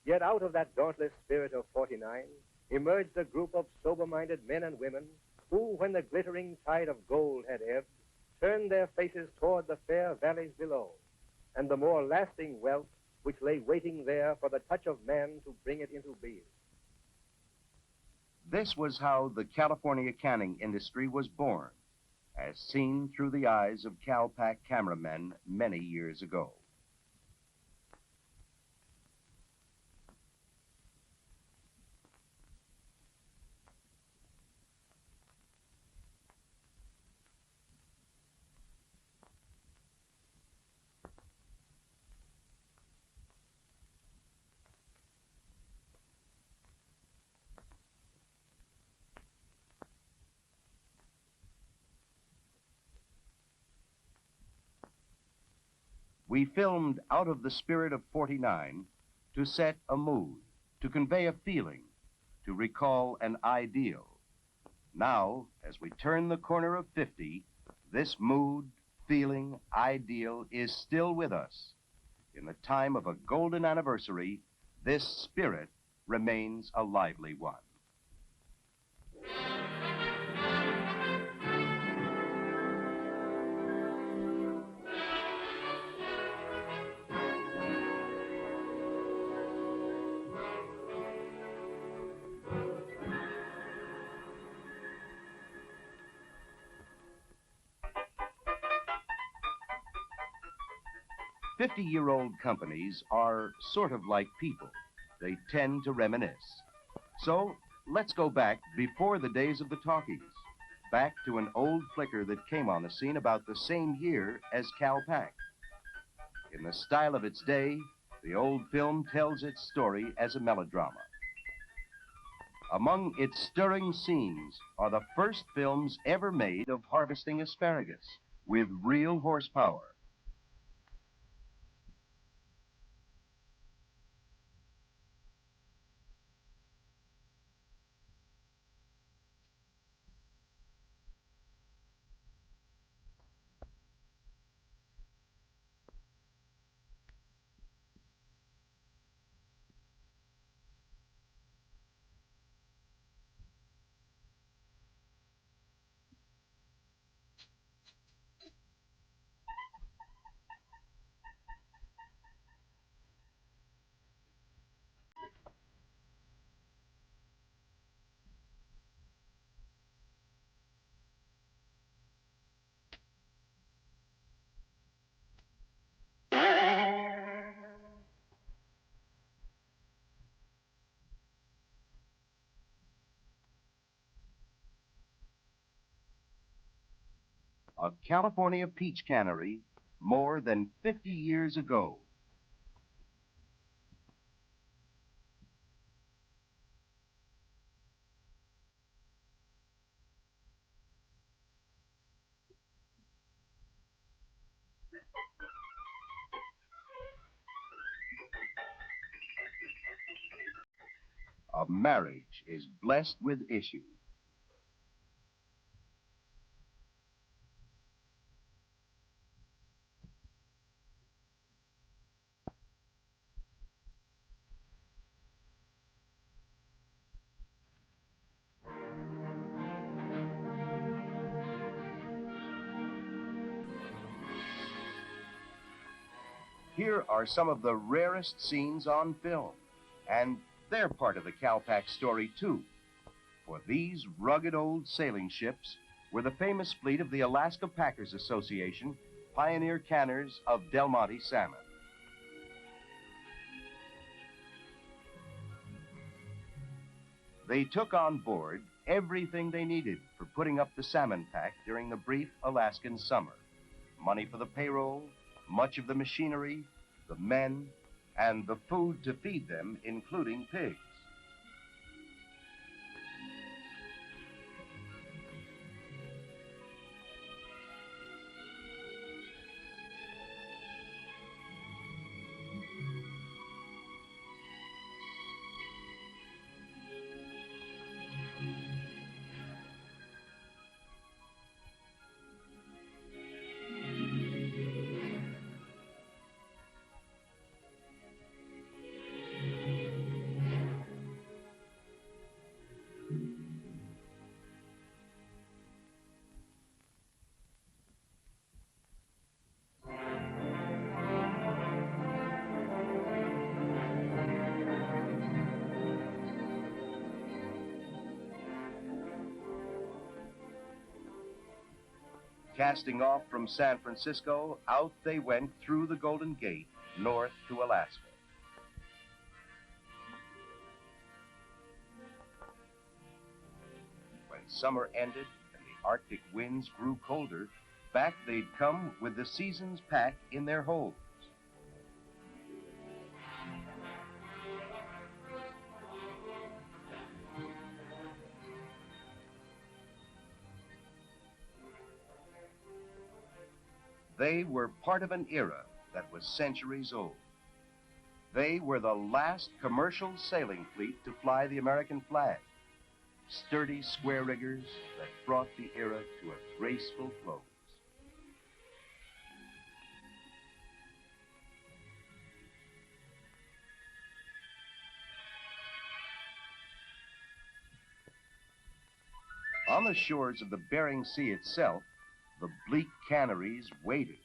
Yet out of that dauntless spirit of '49 emerged a group of sober-minded men and women who, when the glittering tide of gold had ebbed, turned their faces toward the fair valleys below and the more lasting wealth which lay waiting there for the touch of man to bring it into being. This was how the California canning industry was born, as seen through the eyes of CalPac cameramen many years ago. We filmed out of the spirit of '49 to set a mood, to convey a feeling, to recall an ideal. Now, as we turn the corner of 50, this mood, feeling, ideal is still with us. In the time of a golden anniversary, this spirit remains a lively one. Fifty-year-old companies are sort of like people. They tend to reminisce. So let's go back before the days of the talkies, back to an old flicker that came on the scene about the same year as Cal Pack. In the style of its day, the old film tells its story as a melodrama. Among its stirring scenes are the first films ever made of harvesting asparagus with real horsepower. A California peach cannery more than 50 years ago. A marriage is blessed with issue. Here are some of the rarest scenes on film, and they're part of the Calpac story, too. For these rugged old sailing ships were the famous fleet of the Alaska Packers Association, pioneer canners of Del Monte salmon. They took on board everything they needed for putting up the salmon pack during the brief Alaskan summer. Money for the payroll, much of the machinery, the men, and the food to feed them, including pigs. Casting off from San Francisco, out they went through the Golden Gate, north to Alaska. When summer ended and the Arctic winds grew colder, back they'd come with the season's pack in their holds. They were part of an era that was centuries old. They were the last commercial sailing fleet to fly the American flag. Sturdy square riggers that brought the era to a graceful close. On the shores of the Bering Sea itself, the bleak canneries waited.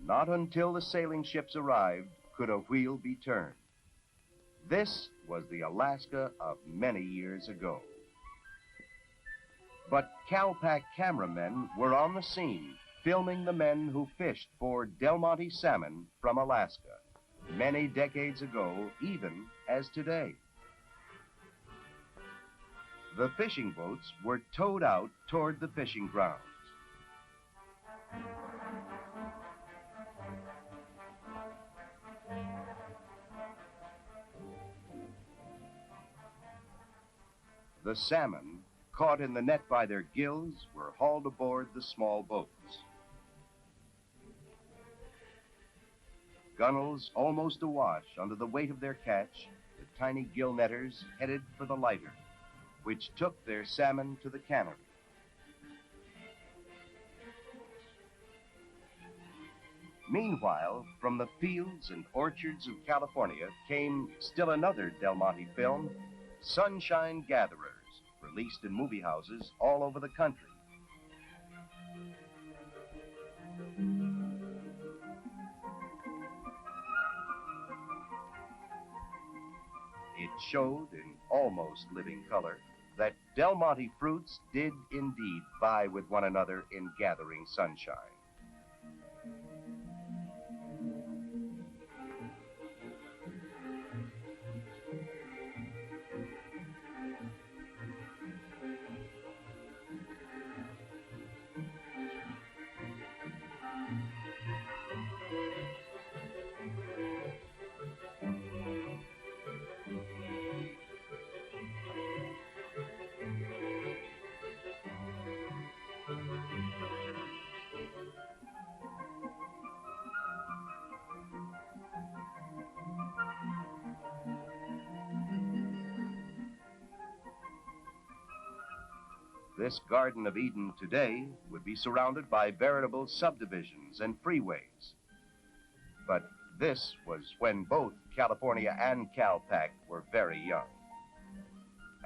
Not until the sailing ships arrived could a wheel be turned. This was the Alaska of many years ago. But CalPac cameramen were on the scene, filming the men who fished for Del Monte salmon from Alaska, many decades ago, even as today. The fishing boats were towed out toward the fishing grounds. The salmon, caught in the net by their gills, were hauled aboard the small boats. Gunnels almost awash under the weight of their catch, the tiny gill netters headed for the lighter, which took their salmon to the cannery. Meanwhile, from the fields and orchards of California came still another Del Monte film, Sunshine Gatherers, released in movie houses all over the country. It showed in almost living color that Del Monte fruits did indeed vie with one another in gathering sunshine. This Garden of Eden today would be surrounded by veritable subdivisions and freeways. But this was when both California and CalPac were very young.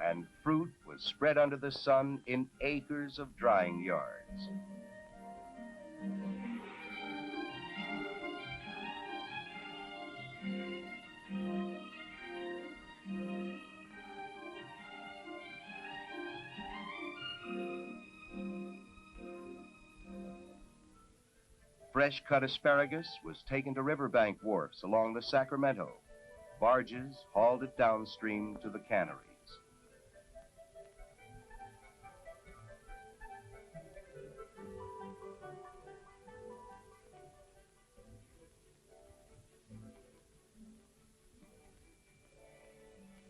And fruit was spread under the sun in acres of drying yards. Fresh-cut asparagus was taken to riverbank wharfs along the Sacramento. Barges hauled it downstream to the canneries.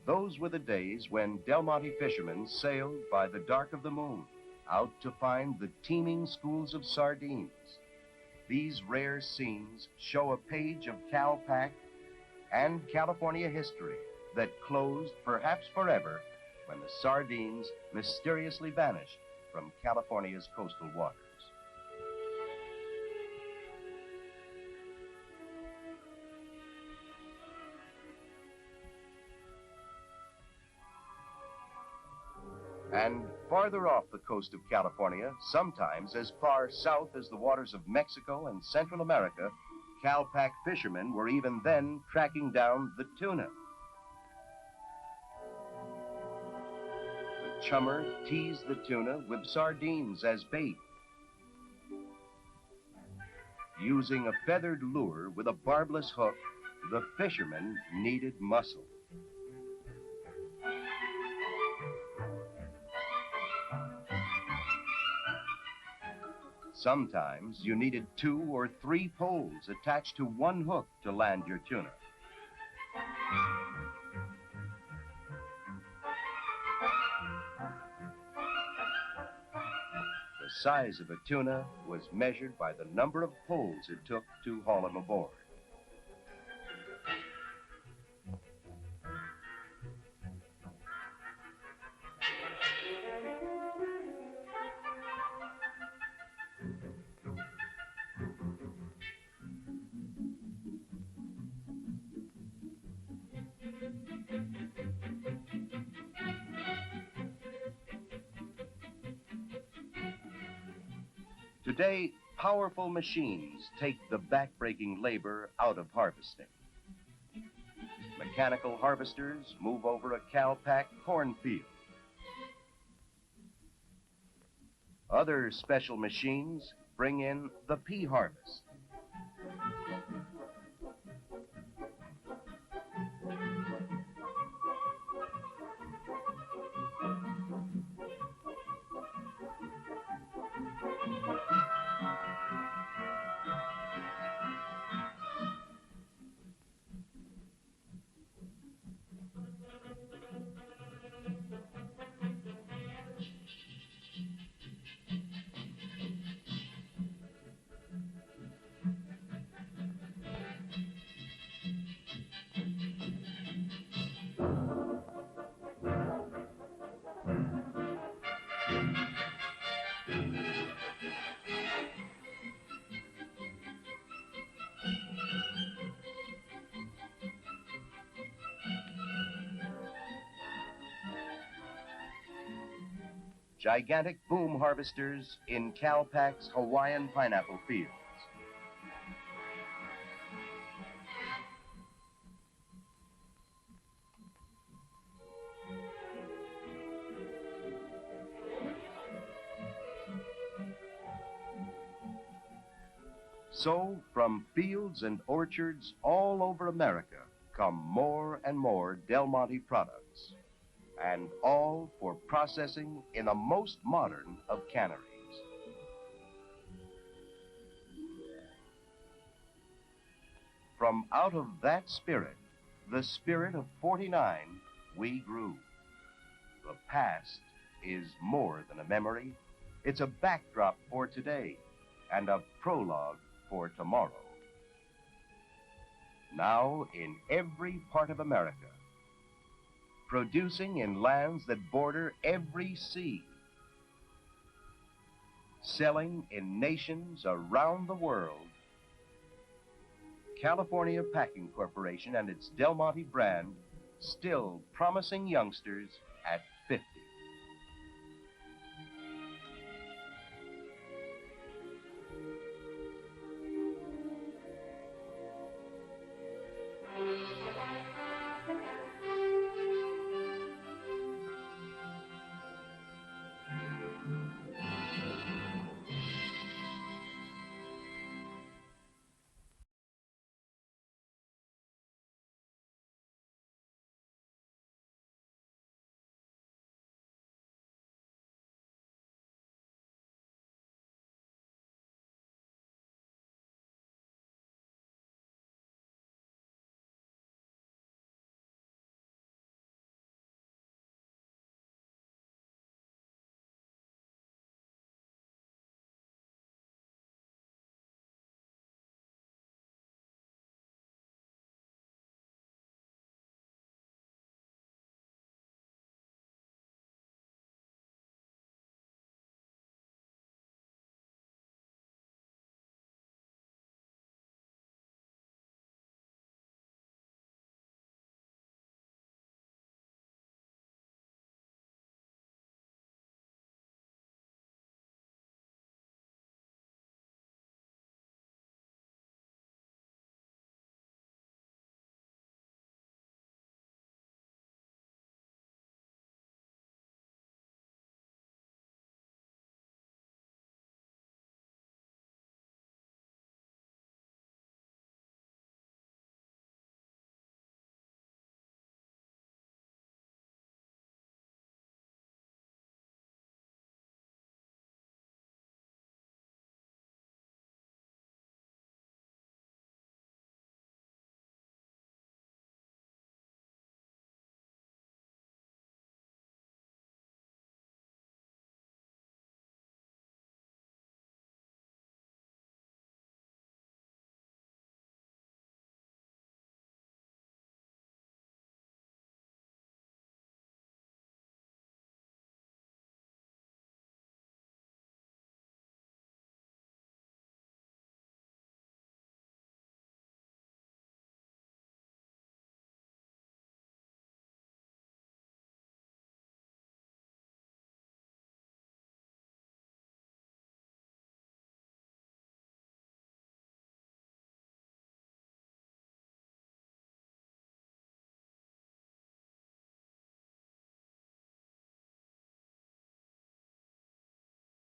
Those were the days when Del Monte fishermen sailed by the dark of the moon out to find the teeming schools of sardines. These rare scenes show a page of CalPac and California history that closed, perhaps forever, when the sardines mysteriously vanished from California's coastal waters. And farther off the coast of California, sometimes as far south as the waters of Mexico and Central America, CalPac fishermen were even then tracking down the tuna. The chummer teased the tuna with sardines as bait. Using a feathered lure with a barbless hook, the fishermen needed muscle. Sometimes you needed 2 or 3 poles attached to one hook to land your tuna. The size of a tuna was measured by the number of poles it took to haul him aboard. Today, powerful machines take the back-breaking labor out of harvesting. Mechanical harvesters move over a cow-packed cornfield. Other special machines bring in the pea harvest. Gigantic boom harvesters in Calpac's Hawaiian pineapple fields. So, from fields and orchards all over America come more and more Del Monte products, and all for processing in the most modern of canneries. From out of that spirit, the spirit of '49, we grew. The past is more than a memory. It's a backdrop for today and a prologue for tomorrow. Now, in every part of America, producing in lands that border every sea, selling in nations around the world, California Packing Corporation and its Del Monte brand still promising youngsters at 50.